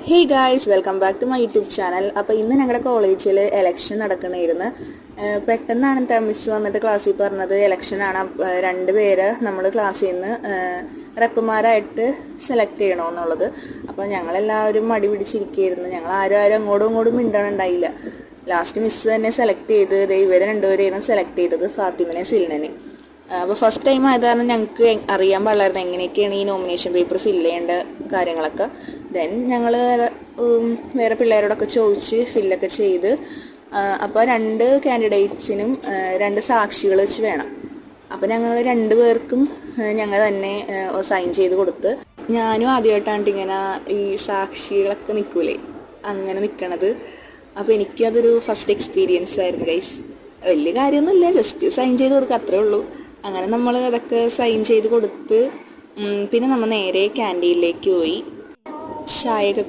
Hey guys, welcome back to my YouTube channel. അപ്പോൾ ഇന്ന് ഞങ്ങളുടെ കോളേജിൽ എലക്ഷൻ നടക്കണമായിരുന്നു. പെട്ടെന്നാണ് മിസ് വന്നിട്ട് ക്ലാസ്സിൽ പറഞ്ഞത് എലക്ഷനാണ്. രണ്ട് പേര് നമ്മൾ ക്ലാസ്സിൽ നിന്ന് റെപ്പുമാരായിട്ട് സെലക്ട് ചെയ്യണമെന്നുള്ളത്. അപ്പോൾ ഞങ്ങളെല്ലാവരും മടി പിടിച്ചിരിക്കുകയായിരുന്നു. ഞങ്ങൾ ആരും അങ്ങോട്ടും ഇങ്ങോട്ടും മിണ്ടണുണ്ടായില്ല. ലാസ്റ്റ് മിസ് തന്നെ സെലക്ട് ചെയ്ത് ഇവരെ രണ്ടുപേരെയാണ് സെലക്ട് ചെയ്തത്, ഫാത്തിമനെ സിൽനനെ. അപ്പോൾ ഫസ്റ്റ് ടൈം ആയത് കാരണം ഞങ്ങൾക്ക് അറിയാൻ പാടില്ലായിരുന്നു എങ്ങനെയൊക്കെയാണ് ഈ നോമിനേഷൻ പേപ്പർ ഫില്ല് ചെയ്യേണ്ട കാര്യങ്ങളൊക്കെ. ദെൻ ഞങ്ങൾ വേറെ പിള്ളേരോടൊക്കെ ചോദിച്ച് ഫില്ലൊക്കെ ചെയ്ത്. അപ്പോൾ രണ്ട് കാൻഡിഡേറ്റ്സിനും രണ്ട് സാക്ഷികൾ വെച്ച് വേണം. അപ്പോൾ ഞങ്ങൾ രണ്ടു പേർക്കും ഞങ്ങൾ തന്നെ സൈൻ ചെയ്ത് കൊടുത്ത്. ഞാനും ആദ്യമായിട്ടാണ് ഇങ്ങനെ ഈ സാക്ഷികളൊക്കെ നിൽക്കൂലേ അങ്ങനെ നിൽക്കണത്. അപ്പോൾ എനിക്കതൊരു ഫസ്റ്റ് എക്സ്പീരിയൻസ് ആയിരുന്നു ഗൈസ്. വലിയ കാര്യമൊന്നുമില്ല, ജസ്റ്റ് സൈൻ ചെയ്ത് കൊടുക്കുക, അത്രേ ഉള്ളൂ. അങ്ങനെ നമ്മൾ അതൊക്കെ സൈൻ ചെയ്ത് കൊടുത്ത് പിന്നെ നമ്മൾ നേരെ ക്യാൻറ്റീനിലേക്ക് പോയി ചായയൊക്കെ